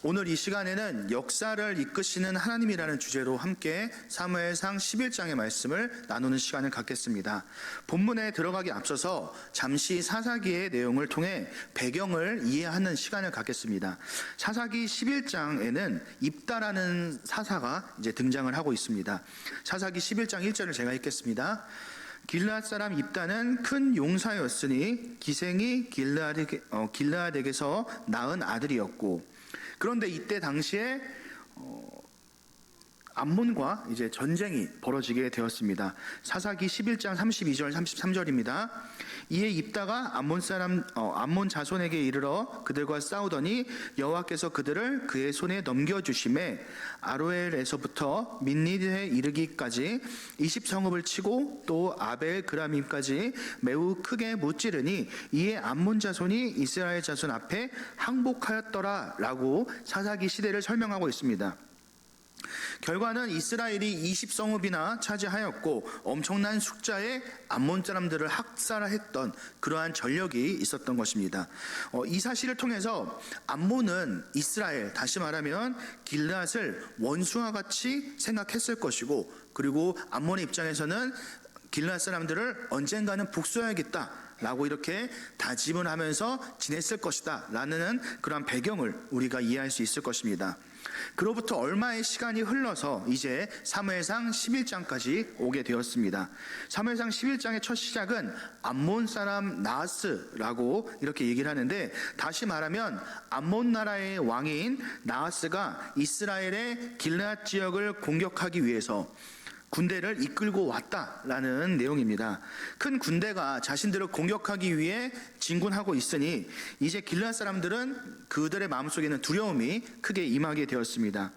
오늘 이 시간에는 역사를 이끄시는 하나님이라는 주제로 함께 사무엘상 11장의 말씀을 나누는 시간을 갖겠습니다. 본문에 들어가기 앞서서 잠시 사사기의 내용을 통해 배경을 이해하는 시간을 갖겠습니다. 사사기 11장에는 입다라는 사사가 이제 등장을 하고 있습니다. 사사기 11장 1절을 제가 읽겠습니다. 길르앗 사람 입다는 큰 용사였으니 기생이 길르앗에게서 낳은 아들이었고, 그런데 이때 당시에 암몬과 이제 전쟁이 벌어지게 되었습니다. 사사기 11장 32절 33절입니다. 이에 입다가 암몬 자손에게 이르러 그들과 싸우더니 여호와께서 그들을 그의 손에 넘겨주심에 아로엘에서부터 민닛에 이르기까지 20성읍을 치고 또 아벨 그라밈까지 매우 크게 무찌르니 이에 암몬 자손이 이스라엘 자손 앞에 항복하였더라 라고 사사기 시대를 설명하고 있습니다. 결과는 이스라엘이 20성읍이나 차지하였고 엄청난 숫자의 암몬 사람들을 학살했던 그러한 전력이 있었던 것입니다. 이 사실을 통해서 암몬은 이스라엘, 다시 말하면 길르앗을 원수와 같이 생각했을 것이고, 그리고 암몬의 입장에서는 길르앗 사람들을 언젠가는 복수해야겠다 라고 이렇게 다짐을 하면서 지냈을 것이다 라는 그런 배경을 우리가 이해할 수 있을 것입니다. 그로부터 얼마의 시간이 흘러서 이제 사무엘상 11장까지 오게 되었습니다. 사무엘상 11장의 첫 시작은 암몬 사람 나하스라고 이렇게 얘기를 하는데, 다시 말하면 암몬 나라의 왕인 나하스가 이스라엘의 길르앗 지역을 공격하기 위해서 군대를 이끌고 왔다라는 내용입니다. 큰 군대가 자신들을 공격하기 위해 진군하고 있으니 이제 길르앗 사람들은 그들의 마음속에는 두려움이 크게 임하게 되었습니다.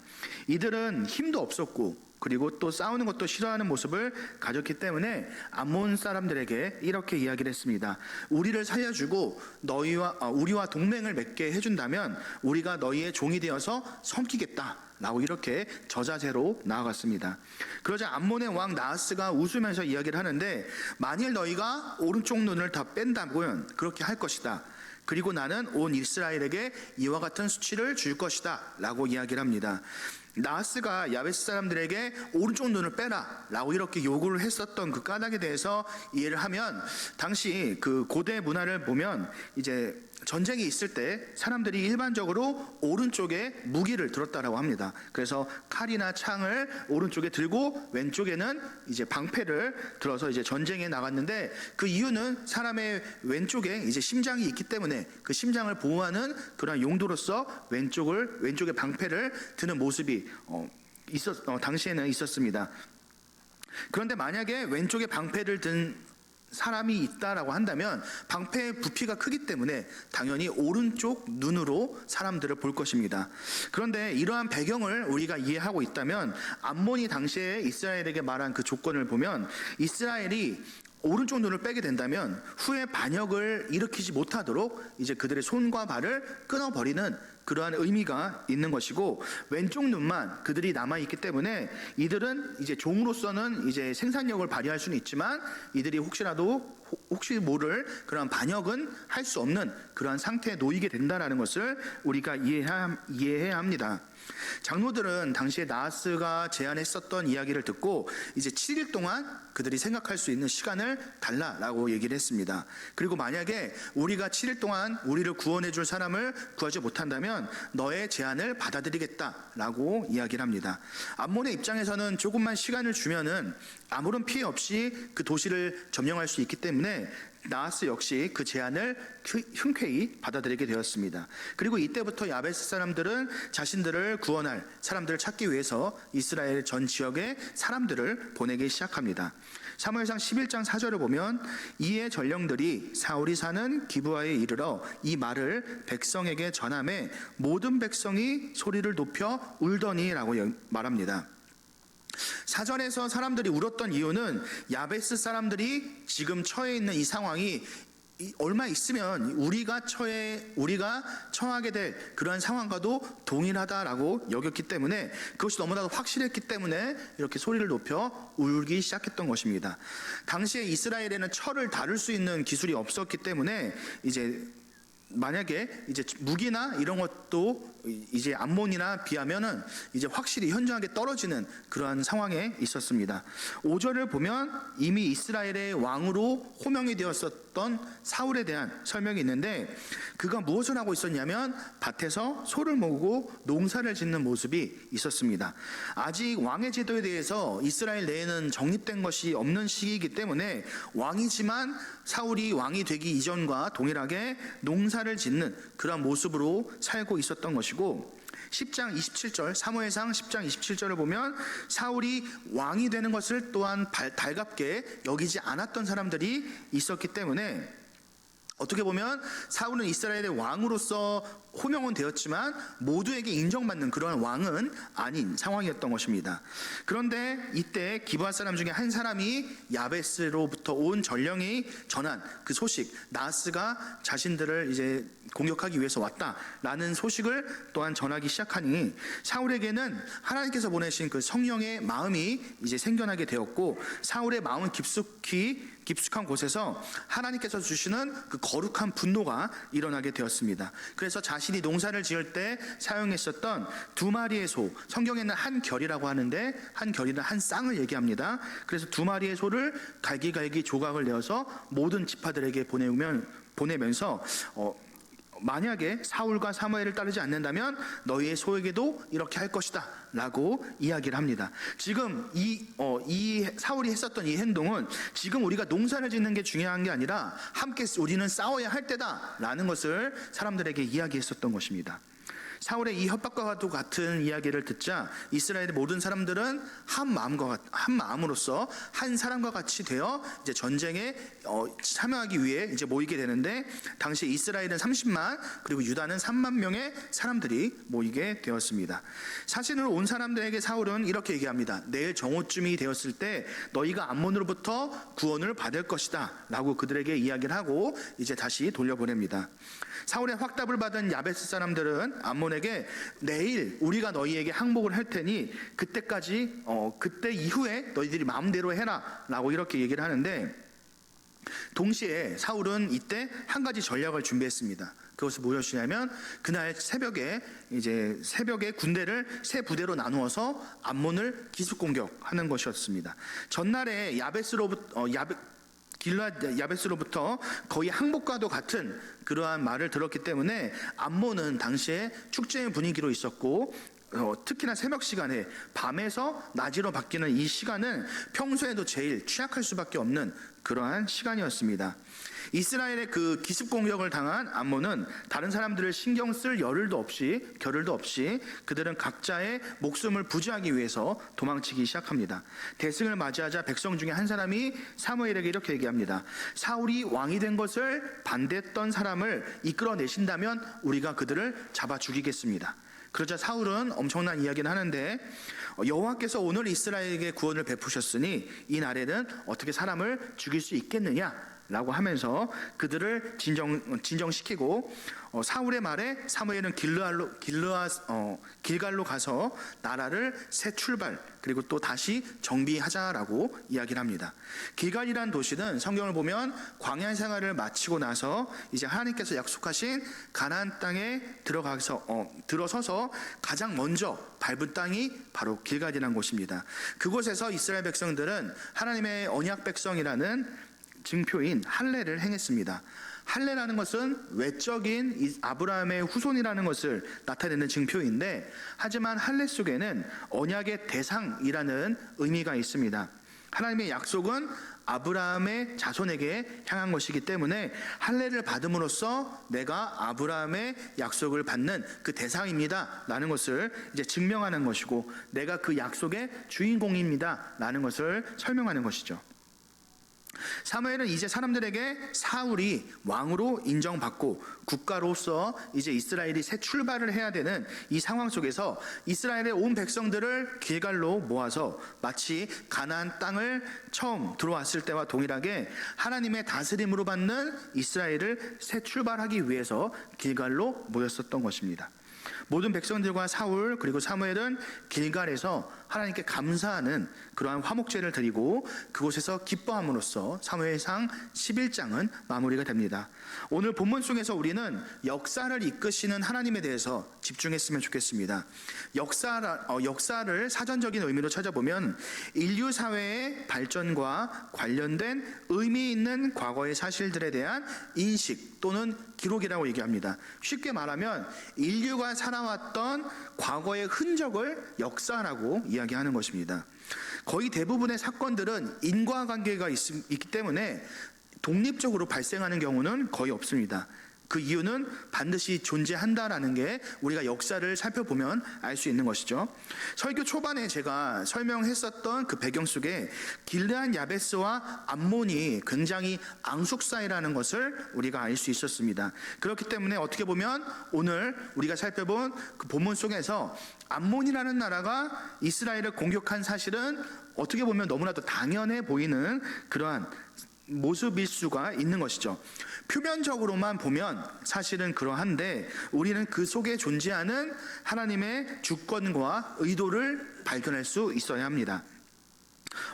이들은 힘도 없었고 그리고 또 싸우는 것도 싫어하는 모습을 가졌기 때문에 암몬 사람들에게 이렇게 이야기를 했습니다. 우리를 살려주고 우리와 동맹을 맺게 해준다면 우리가 너희의 종이 되어서 섬기겠다 라고 이렇게 저자세로 나아갔습니다. 그러자 암몬의 왕 나하스가 웃으면서 이야기를 하는데, 만일 너희가 오른쪽 눈을 다 뺀다면 그렇게 할 것이다. 그리고 나는 온 이스라엘에게 이와 같은 수치를 줄 것이다 라고 이야기를 합니다. 나하스가 야베스 사람들에게 오른쪽 눈을 빼라 라고 이렇게 요구를 했었던 그 까닭에 대해서 이해를 하면, 당시 그 고대 문화를 보면 이제 전쟁이 있을 때 사람들이 일반적으로 오른쪽에 무기를 들었다라고 합니다. 그래서 칼이나 창을 오른쪽에 들고 왼쪽에는 이제 방패를 들어서 이제 전쟁에 나갔는데, 그 이유는 사람의 왼쪽에 이제 심장이 있기 때문에 그 심장을 보호하는 그런 용도로서 왼쪽에 방패를 드는 모습이 당시에는 있었습니다. 그런데 만약에 왼쪽에 방패를 든 사람이 있다라고 한다면 방패의 부피가 크기 때문에 당연히 오른쪽 눈으로 사람들을 볼 것입니다. 그런데 이러한 배경을 우리가 이해하고 있다면 암몬이 당시에 이스라엘에게 말한 그 조건을 보면, 이스라엘이 오른쪽 눈을 빼게 된다면 후에 반역을 일으키지 못하도록 이제 그들의 손과 발을 끊어버리는 그러한 의미가 있는 것이고, 왼쪽 눈만 그들이 남아있기 때문에 이들은 이제 종으로서는 이제 생산력을 발휘할 수는 있지만 이들이 혹시 모를 그런 반역은 할 수 없는 그러한 상태에 놓이게 된다는 것을 우리가 이해해야 합니다. 장로들은 당시에 나하스가 제안했었던 이야기를 듣고 이제 7일 동안 그들이 생각할 수 있는 시간을 달라라고 얘기를 했습니다. 그리고 만약에 우리가 7일 동안 우리를 구원해 줄 사람을 구하지 못한다면 너의 제안을 받아들이겠다라고 이야기를 합니다. 암몬의 입장에서는 조금만 시간을 주면은 아무런 피해 없이 그 도시를 점령할 수 있기 때문에 나하스 역시 그 제안을 흔쾌히 받아들이게 되었습니다. 그리고 이때부터 야베스 사람들은 자신들을 구원할 사람들을 찾기 위해서 이스라엘 전 지역에 사람들을 보내기 시작합니다. 사무엘상 11장 4절을 보면, 이에 전령들이 사울이 사는 기브아에 이르러 이 말을 백성에게 전하매 모든 백성이 소리를 높여 울더니라고 말합니다. 사전에서 사람들이 울었던 이유는 야베스 사람들이 지금 처해 있는 이 상황이 얼마 있으면 우리가 처하게 될 그러한 상황과도 동일하다라고 여겼기 때문에, 그것이 너무나도 확실했기 때문에 이렇게 소리를 높여 울기 시작했던 것입니다. 당시에 이스라엘에는 철을 다룰 수 있는 기술이 없었기 때문에 이제 만약에 이제 무기나 이런 것도 이제 암몬이나 비하면은 이제 확실히 현저하게 떨어지는 그러한 상황에 있었습니다. 5절을 보면 이미 이스라엘의 왕으로 호명이 되었었던 사울에 대한 설명이 있는데, 그가 무엇을 하고 있었냐면 밭에서 소를 모으고 농사를 짓는 모습이 있었습니다. 아직 왕의 제도에 대해서 이스라엘 내에는 정립된 것이 없는 시기이기 때문에 왕이지만 사울이 왕이 되기 이전과 동일하게 농사를 짓는 그런 모습으로 살고 있었던 것이고, 10장 27절 사무엘상 10장 27절을 보면 사울이 왕이 되는 것을 또한 달갑게 여기지 않았던 사람들이 있었기 때문에, 어떻게 보면 사울은 이스라엘의 왕으로서 호명은 되었지만 모두에게 인정받는 그런 왕은 아닌 상황이었던 것입니다. 그런데 이때 기브아 사람 중에 한 사람이 야베스로부터 온 전령이 전한 그 소식, 나하스가 자신들을 이제 공격하기 위해서 왔다라는 소식을 또한 전하기 시작하니 사울에게는 하나님께서 보내신 그 성령의 마음이 이제 생겨나게 되었고, 사울의 마음은 깊숙한 곳에서 하나님께서 주시는 그 거룩한 분노가 일어나게 되었습니다. 그래서 자신이 농사를 지을 때 사용했었던 2마리의 소, 성경에는 한 결이라고 하는데 한 결이는 한 쌍을 얘기합니다. 그래서 2마리의 소를 갈기갈기 조각을 내어서 모든 지파들에게 보내면서 만약에 사울과 사무엘을 따르지 않는다면 너희의 소에게도 이렇게 할 것이다 라고 이야기를 합니다. 지금 이 사울이 했었던 이 행동은 지금 우리가 농사를 짓는 게 중요한 게 아니라 함께 우리는 싸워야 할 때다 라는 것을 사람들에게 이야기했었던 것입니다. 사울의 이 협박과 같은 이야기를 듣자 이스라엘의 모든 사람들은 한 마음으로서 한 사람과 같이 되어 이제 전쟁에 참여하기 위해 이제 모이게 되는데, 당시 이스라엘은 30만 그리고 유다는 3만 명의 사람들이 모이게 되었습니다. 사신으로 온 사람들에게 사울은 이렇게 얘기합니다. 내일 정오쯤이 되었을 때 너희가 암몬으로부터 구원을 받을 것이다 라고 그들에게 이야기를 하고 이제 다시 돌려보냅니다. 사울의 확답을 받은 야베스 사람들은 암몬에게 내일 우리가 너희에게 항복을 할 테니 그때까지 그때 이후에 너희들이 마음대로 해라 라고 이렇게 얘기를 하는데, 동시에 사울은 이때 한 가지 전략을 준비했습니다. 그것은 무엇이냐면 그날 새벽에 군대를 세 부대로 나누어서 암몬을 기습 공격하는 것이었습니다. 전날에 야베스로부터 거의 항복과도 같은 그러한 말을 들었기 때문에 암몬은 당시에 축제의 분위기로 있었고, 특히나 새벽 시간에 밤에서 낮으로 바뀌는 이 시간은 평소에도 제일 취약할 수밖에 없는 그러한 시간이었습니다. 이스라엘의 그 기습 공격을 당한 암몬은 다른 사람들을 신경 쓸 겨를도 없이 그들은 각자의 목숨을 부지하기 위해서 도망치기 시작합니다. 대승을 맞이하자 백성 중에 한 사람이 사무엘에게 이렇게 얘기합니다. 사울이 왕이 된 것을 반대했던 사람을 이끌어내신다면 우리가 그들을 잡아 죽이겠습니다. 그러자 사울은 엄청난 이야기를 하는데, 여호와께서 오늘 이스라엘에게 구원을 베푸셨으니 이 날에는 어떻게 사람을 죽일 수 있겠느냐 라고 하면서 그들을 진정시키고, 사울의 말에 사무엘은 길갈로 가서 나라를 새 출발 그리고 또 다시 정비하자라고 이야기를 합니다. 길갈이란 도시는 성경을 보면 광야 생활을 마치고 나서 이제 하나님께서 약속하신 가나안 땅에 들어서서 가장 먼저 밟은 땅이 바로 길갈이라는 곳입니다. 그곳에서 이스라엘 백성들은 하나님의 언약 백성이라는 증표인 할례를 행했습니다. 할례라는 것은 외적인 아브라함의 후손이라는 것을 나타내는 증표인데, 하지만 할례 속에는 언약의 대상이라는 의미가 있습니다. 하나님의 약속은 아브라함의 자손에게 향한 것이기 때문에 할례를 받음으로써 내가 아브라함의 약속을 받는 그 대상입니다 라는 것을 이제 증명하는 것이고, 내가 그 약속의 주인공입니다 라는 것을 설명하는 것이죠. 사무엘은 이제 사람들에게 사울이 왕으로 인정받고 국가로서 이제 이스라엘이 새 출발을 해야 되는 이 상황 속에서 이스라엘의 온 백성들을 길갈로 모아서 마치 가나안 땅을 처음 들어왔을 때와 동일하게 하나님의 다스림으로 받는 이스라엘을 새 출발하기 위해서 길갈로 모였었던 것입니다. 모든 백성들과 사울 그리고 사무엘은 길갈에서 하나님께 감사하는 그러한 화목제를 드리고 그곳에서 기뻐함으로써 사무엘상 11장은 마무리가 됩니다. 오늘 본문 속에서 우리는 역사를 이끄시는 하나님에 대해서 집중했으면 좋겠습니다. 역사를 사전적인 의미로 찾아보면 인류 사회의 발전과 관련된 의미 있는 과거의 사실들에 대한 인식 또는 기록이라고 얘기합니다. 쉽게 말하면 인류가 살아왔던 과거의 흔적을 역사라고 이야기하는 것입니다. 거의 대부분의 사건들은 인과관계가 있기 때문에 독립적으로 발생하는 경우는 거의 없습니다. 그 이유는 반드시 존재한다라는 게 우리가 역사를 살펴보면 알 수 있는 것이죠. 설교 초반에 제가 설명했었던 그 배경 속에 길르한 야베스와 암몬이 굉장히 앙숙 사이라는 것을 우리가 알 수 있었습니다. 그렇기 때문에 어떻게 보면 오늘 우리가 살펴본 그 본문 속에서 암몬이라는 나라가 이스라엘을 공격한 사실은 어떻게 보면 너무나도 당연해 보이는 그러한 모습일 수가 있는 것이죠. 표면적으로만 보면 사실은 그러한데 우리는 그 속에 존재하는 하나님의 주권과 의도를 발견할 수 있어야 합니다.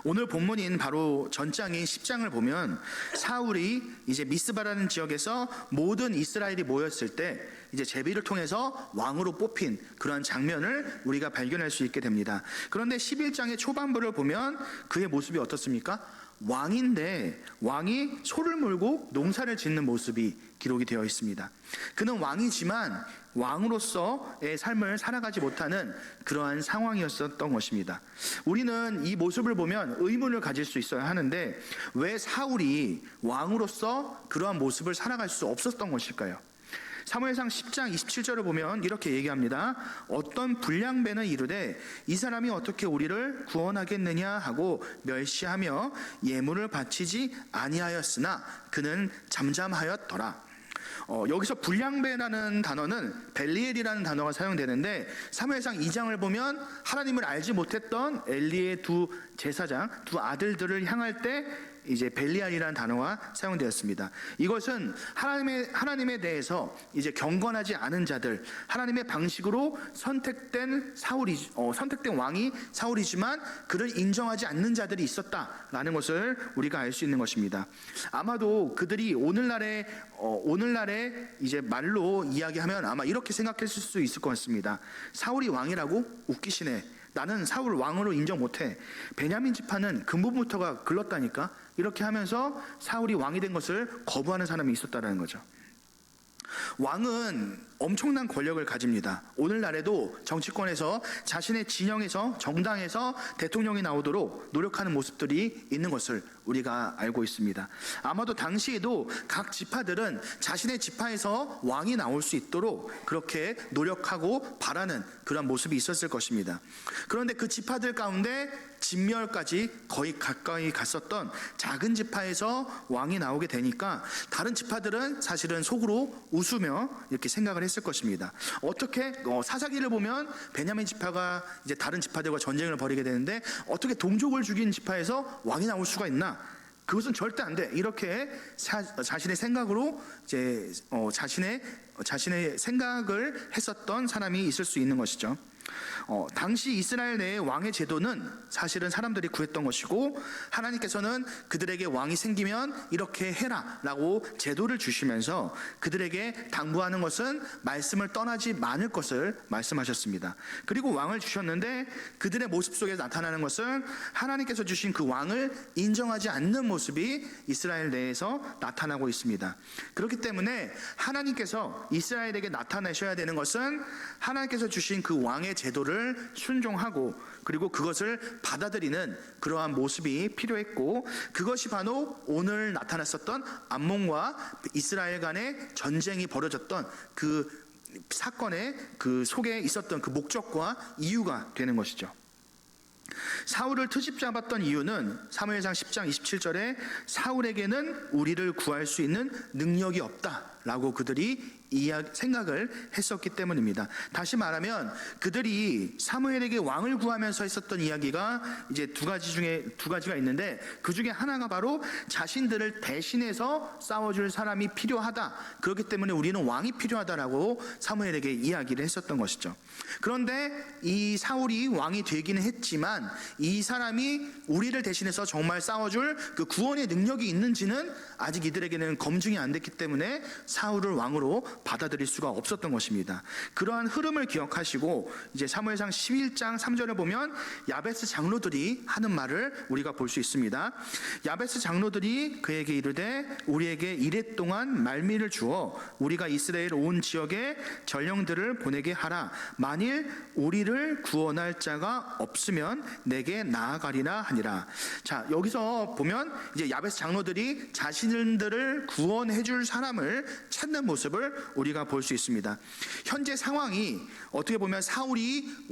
오늘 본문인 바로 전장인 10장을 보면 사울이 이제 미스바라는 지역에서 모든 이스라엘이 모였을 때 이제 제비를 통해서 왕으로 뽑힌 그런 장면을 우리가 발견할 수 있게 됩니다. 그런데 11장의 초반부를 보면 그의 모습이 어떻습니까? 왕인데 왕이 소를 몰고 농사를 짓는 모습이 기록이 되어 있습니다. 그는 왕이지만 왕으로서의 삶을 살아가지 못하는 그러한 상황이었던 것입니다. 우리는 이 모습을 보면 의문을 가질 수 있어야 하는데 왜 사울이 왕으로서 그러한 모습을 살아갈 수 없었던 것일까요? 사무엘상 10장 27절을 보면 이렇게 얘기합니다. 어떤 불량배는 이르되 이 사람이 어떻게 우리를 구원하겠느냐 하고 멸시하며 예물을 바치지 아니하였으나 그는 잠잠하였더라. 여기서 불량배라는 단어는 벨리엘이라는 단어가 사용되는데 사무엘상 2장을 보면 하나님을 알지 못했던 엘리의 두 제사장, 두 아들들을 향할 때 이제 벨리알이라는 단어가 사용되었습니다. 이것은 하나님에 대해서 이제 경건하지 않은 자들, 하나님의 방식으로 선택된 왕이 사울이지만 그를 인정하지 않는 자들이 있었다라는 것을 우리가 알 수 있는 것입니다. 아마도 그들이 오늘날의 이제 말로 이야기하면 아마 이렇게 생각했을 수 있을 것 같습니다. 사울이 왕이라고? 웃기시네. 나는 사울 왕으로 인정 못해. 베냐민 지파는 근본부터가 글렀다니까. 이렇게 하면서 사울이 왕이 된 것을 거부하는 사람이 있었다는 거죠. 왕은 엄청난 권력을 가집니다. 오늘날에도 정치권에서 자신의 진영에서 정당에서 대통령이 나오도록 노력하는 모습들이 있는 것을 우리가 알고 있습니다. 아마도 당시에도 각 지파들은 자신의 지파에서 왕이 나올 수 있도록 그렇게 노력하고 바라는 그런 모습이 있었을 것입니다. 그런데 그 지파들 가운데 진멸까지 거의 가까이 갔었던 작은 지파에서 왕이 나오게 되니까 다른 지파들은 사실은 속으로 웃으며 이렇게 생각을 했을 것입니다. 어떻게 사사기를 보면 베냐민 지파가 이제 다른 지파들과 전쟁을 벌이게 되는데 어떻게 동족을 죽인 지파에서 왕이 나올 수가 있나? 그것은 절대 안 돼. 이렇게 자신의 생각으로 이제 자신의 생각을 했었던 사람이 있을 수 있는 것이죠. 당시 이스라엘 내의 왕의 제도는 사실은 사람들이 구했던 것이고 하나님께서는 그들에게 왕이 생기면 이렇게 해라 라고 제도를 주시면서 그들에게 당부하는 것은 말씀을 떠나지 않을 것을 말씀하셨습니다. 그리고 왕을 주셨는데 그들의 모습 속에 나타나는 것은 하나님께서 주신 그 왕을 인정하지 않는 모습이 이스라엘 내에서 나타나고 있습니다. 그렇기 때문에 하나님께서 이스라엘에게 나타내셔야 되는 것은 하나님께서 주신 그 왕의 제도를 순종하고 그리고 그것을 받아들이는 그러한 모습이 필요했고 그것이 바로 오늘 나타났었던 암몬과 이스라엘 간의 전쟁이 벌어졌던 그 사건의 그 속에 있었던 그 목적과 이유가 되는 것이죠. 사울을 트집 잡았던 이유는 사무엘상 10장 27절에 사울에게는 우리를 구할 수 있는 능력이 없다라고 그들이 생각을 했었기 때문입니다. 다시 말하면 그들이 사무엘에게 왕을 구하면서 했었던 이야기가 이제 두 가지가 있는데, 그 중에 하나가 바로 자신들을 대신해서 싸워줄 사람이 필요하다, 그렇기 때문에 우리는 왕이 필요하다라고 사무엘에게 이야기를 했었던 것이죠. 그런데 이 사울이 왕이 되기는 했지만 이 사람이 우리를 대신해서 정말 싸워줄 그 구원의 능력이 있는지는 아직 이들에게는 검증이 안 됐기 때문에 사울을 왕으로 받아들일 수가 없었던 것입니다. 그러한 흐름을 기억하시고 이제 사무엘상 11장 3절에 보면 야베스 장로들이 하는 말을 우리가 볼 수 있습니다. 야베스 장로들이 그에게 이르되 우리에게 이레 동안 말미를 주어 우리가 이스라엘 온 지역에 전령들을 보내게 하라. 만일 우리를 구원할 자가 없으면 내게 나아가리라 하니라. 자, 여기서 보면 이제 야베스 장로들이 자신들을 구원해 줄 사람을 찾는 모습을 우리가 볼 수 있습니다. 현재 상황이 어떻게 보면 사울이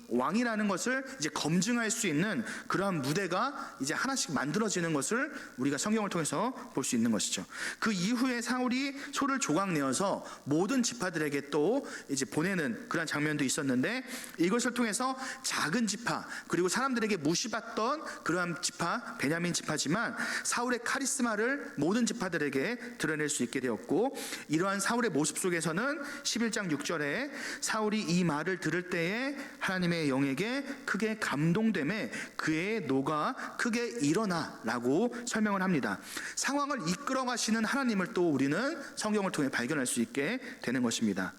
왕이라는 것을 이제 검증할 수 있는 그러한 무대가 이제 하나씩 만들어지는 것을 우리가 성경을 통해서 볼 수 있는 것이죠. 그 이후에 사울이 소를 조각내어서 모든 지파들에게 또 이제 보내는 그런 장면도 있었는데, 이것을 통해서 작은 지파, 그리고 사람들에게 무시받던 그러한 지파, 베냐민 지파지만 사울의 카리스마를 모든 지파들에게 드러낼 수 있게 되었고, 이러한 사울의 모습 속에서는 11장 6절에 사울이 이 말을 들을 때에 하나님의 영에게 크게 감동되매 그의 노가 크게 일어나 라고 설명을 합니다. 상황을 이끌어 가시는 하나님을 또 우리는 성경을 통해 발견할 수 있게 되는 것입니다.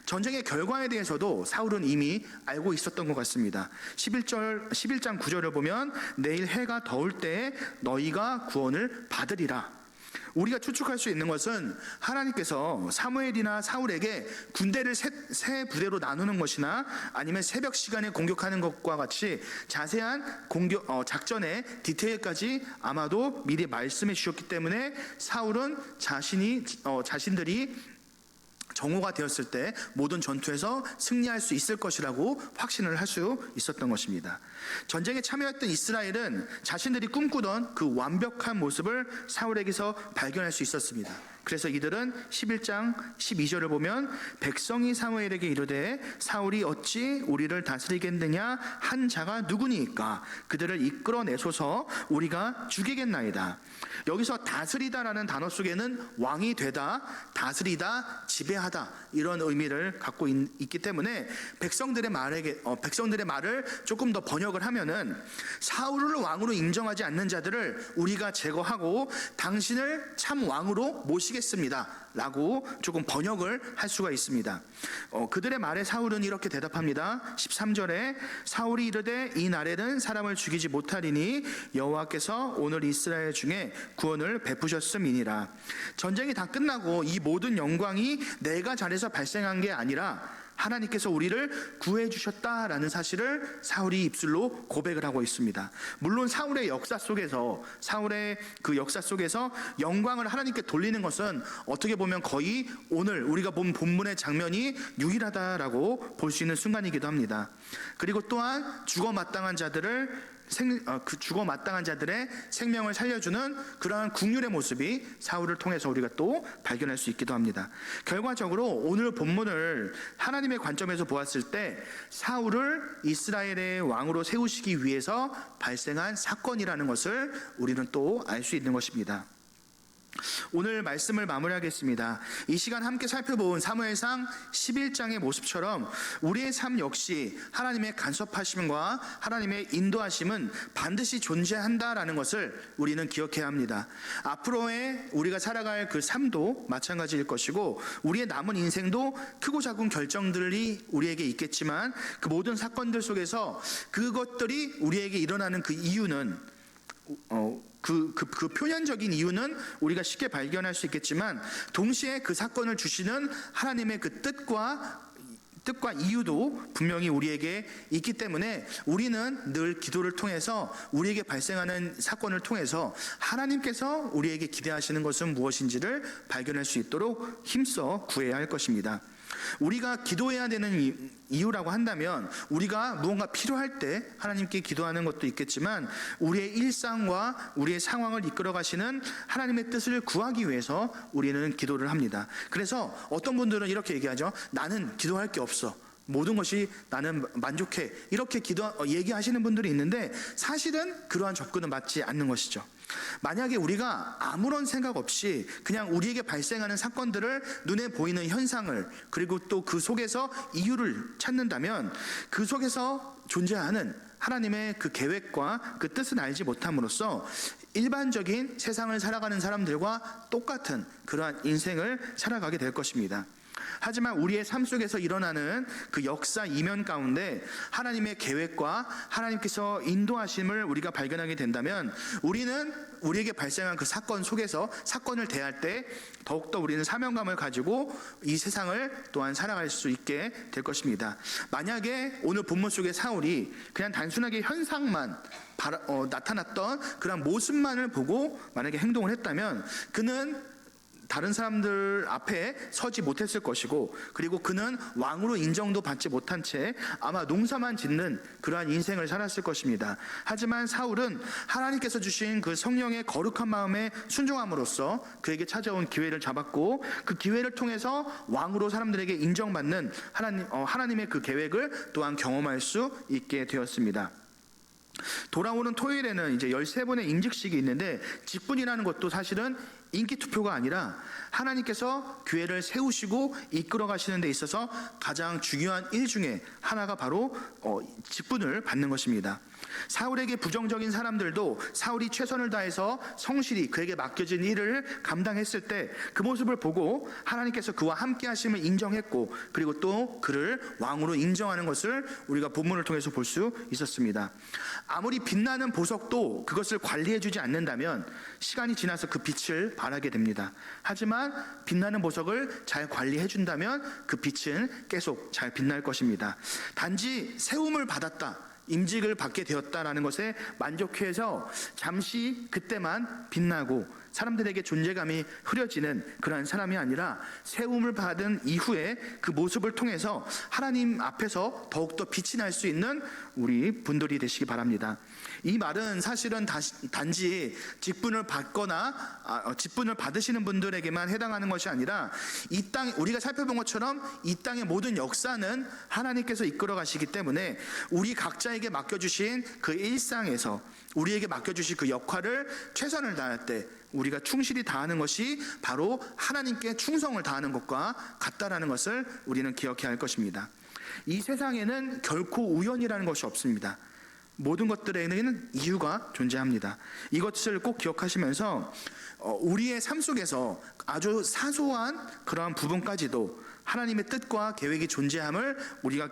전쟁의 결과에 대해서도 사울은 이미 알고 있었던 것 같습니다. 11장 9절을 보면 내일 해가 더울 때에 너희가 구원을 받으리라. 우리가 추측할 수 있는 것은 하나님께서 사무엘이나 사울에게 군대를 세 부대로 나누는 것이나 아니면 새벽 시간에 공격하는 것과 같이 자세한 작전의 디테일까지 아마도 미리 말씀해 주셨기 때문에 사울은 자신들이 정오가 되었을 때 모든 전투에서 승리할 수 있을 것이라고 확신을 할 수 있었던 것입니다. 전쟁에 참여했던 이스라엘은 자신들이 꿈꾸던 그 완벽한 모습을 사울에게서 발견할 수 있었습니다. 그래서 이들은 11장 12절을 보면 백성이 사무엘에게 이르되 사울이 어찌 우리를 다스리겠느냐 한 자가 누구니까 그들을 이끌어내소서 우리가 죽이겠나이다. 여기서 다스리다라는 단어 속에는 왕이 되다, 다스리다, 지배하다 이런 의미를 갖고 있기 때문에 백성들의 말을 조금 더 번역을 하면은 사울을 왕으로 인정하지 않는 자들을 우리가 제거하고 당신을 참 왕으로 모시겠습니다 라고 조금 번역을 할 수가 있습니다. 그들의 말에 사울은 이렇게 대답합니다. 13절에 사울이 이르되 이 날에는 사람을 죽이지 못하리니 여호와께서 오늘 이스라엘 중에 구원을 베푸셨음이니라. 전쟁이 다 끝나고 이 모든 영광이 내가 잘해서 발생한 게 아니라 하나님께서 우리를 구해 주셨다라는 사실을 사울이 입술로 고백을 하고 있습니다. 물론 사울의 역사 속에서 영광을 하나님께 돌리는 것은 어떻게 보면 거의 오늘 우리가 본 본문의 장면이 유일하다라고 볼 수 있는 순간이기도 합니다. 그리고 또한 죽어 마땅한 자들의 생명을 살려주는 그러한 국률의 모습이 사울을 통해서 우리가 또 발견할 수 있기도 합니다. 결과적으로 오늘 본문을 하나님의 관점에서 보았을 때 사울을 이스라엘의 왕으로 세우시기 위해서 발생한 사건이라는 것을 우리는 또 알 수 있는 것입니다. 오늘 말씀을 마무리하겠습니다. 이 시간 함께 살펴본 사무엘상 11장의 모습처럼 우리의 삶 역시 하나님의 간섭하심과 하나님의 인도하심은 반드시 존재한다라는 것을 우리는 기억해야 합니다. 앞으로의 우리가 살아갈 그 삶도 마찬가지일 것이고 우리의 남은 인생도 크고 작은 결정들이 우리에게 있겠지만 그 모든 사건들 속에서 그것들이 우리에게 일어나는 그 이유는 그 표면적인 이유는 우리가 쉽게 발견할 수 있겠지만 동시에 그 사건을 주시는 하나님의 그 뜻과 이유도 분명히 우리에게 있기 때문에 우리는 늘 기도를 통해서 우리에게 발생하는 사건을 통해서 하나님께서 우리에게 기대하시는 것은 무엇인지를 발견할 수 있도록 힘써 구해야 할 것입니다. 우리가 기도해야 되는 이유라고 한다면 우리가 무언가 필요할 때 하나님께 기도하는 것도 있겠지만 우리의 일상과 우리의 상황을 이끌어 가시는 하나님의 뜻을 구하기 위해서 우리는 기도를 합니다. 그래서 어떤 분들은 이렇게 얘기하죠. 나는 기도할 게 없어. 모든 것이 나는 만족해. 이렇게 얘기하시는 분들이 있는데 사실은 그러한 접근은 맞지 않는 것이죠. 만약에 우리가 아무런 생각 없이 그냥 우리에게 발생하는 사건들을 눈에 보이는 현상을 그리고 또 그 속에서 이유를 찾는다면 그 속에서 존재하는 하나님의 그 계획과 그 뜻을 알지 못함으로써 일반적인 세상을 살아가는 사람들과 똑같은 그러한 인생을 살아가게 될 것입니다. 하지만 우리의 삶 속에서 일어나는 그 역사 이면 가운데 하나님의 계획과 하나님께서 인도하심을 우리가 발견하게 된다면 우리는 우리에게 발생한 그 사건 속에서 사건을 대할 때 더욱더 우리는 사명감을 가지고 이 세상을 또한 살아갈 수 있게 될 것입니다. 만약에 오늘 본문 속의 사울이 그냥 단순하게 현상만 나타났던 그런 모습만을 보고 만약에 행동을 했다면 그는 다른 사람들 앞에 서지 못했을 것이고 그리고 그는 왕으로 인정도 받지 못한 채 아마 농사만 짓는 그러한 인생을 살았을 것입니다. 하지만 사울은 하나님께서 주신 그 성령의 거룩한 마음에 순종함으로써 그에게 찾아온 기회를 잡았고 그 기회를 통해서 왕으로 사람들에게 인정받는 하나님의 그 계획을 또한 경험할 수 있게 되었습니다. 돌아오는 토요일에는 이제 13번의 임직식이 있는데 직분이라는 것도 사실은 인기 투표가 아니라 하나님께서 교회를 세우시고 이끌어 가시는 데 있어서 가장 중요한 일 중에 하나가 바로 직분을 받는 것입니다. 사울에게 부정적인 사람들도 사울이 최선을 다해서 성실히 그에게 맡겨진 일을 감당했을 때 그 모습을 보고 하나님께서 그와 함께 하심을 인정했고 그리고 또 그를 왕으로 인정하는 것을 우리가 본문을 통해서 볼 수 있었습니다. 아무리 빛나는 보석도 그것을 관리해주지 않는다면 시간이 지나서 그 빛을 발하게 됩니다. 하지만 빛나는 보석을 잘 관리해준다면 그 빛은 계속 잘 빛날 것입니다. 단지 세움을 받았다, 임직을 받게 되었다라는 것에 만족해서 잠시 그때만 빛나고 사람들에게 존재감이 흐려지는 그러한 사람이 아니라 세움을 받은 이후에 그 모습을 통해서 하나님 앞에서 더욱더 빛이 날 수 있는 우리 분들이 되시기 바랍니다. 이 말은 사실은 단지 직분을 받거나 직분을 받으시는 분들에게만 해당하는 것이 아니라 이 땅 우리가 살펴본 것처럼 이 땅의 모든 역사는 하나님께서 이끌어 가시기 때문에 우리 각자에게 맡겨주신 그 일상에서 우리에게 맡겨주신 그 역할을 최선을 다할 때 우리가 충실히 다하는 것이 바로 하나님께 충성을 다하는 것과 같다라는 것을 우리는 기억해야 할 것입니다. 이 세상에는 결코 우연이라는 것이 없습니다. 모든 것들에는 이유가 존재합니다. 이것을 꼭 기억하시면서 우리의 삶 속에서 아주 사소한 그러한 부분까지도 하나님의 뜻과 계획이 존재함을 우리가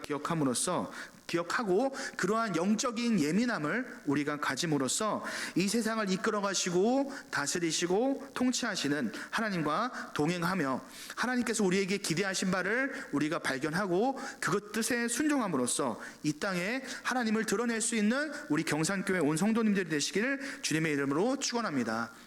기억하고 그러한 영적인 예민함을 우리가 가짐으로써 이 세상을 이끌어 가시고 다스리시고 통치하시는 하나님과 동행하며 하나님께서 우리에게 기대하신 바를 우리가 발견하고 그것 뜻에 순종함으로써 이 땅에 하나님을 드러낼 수 있는 우리 경산교회 온 성도님들이 되시기를 주님의 이름으로 축원합니다.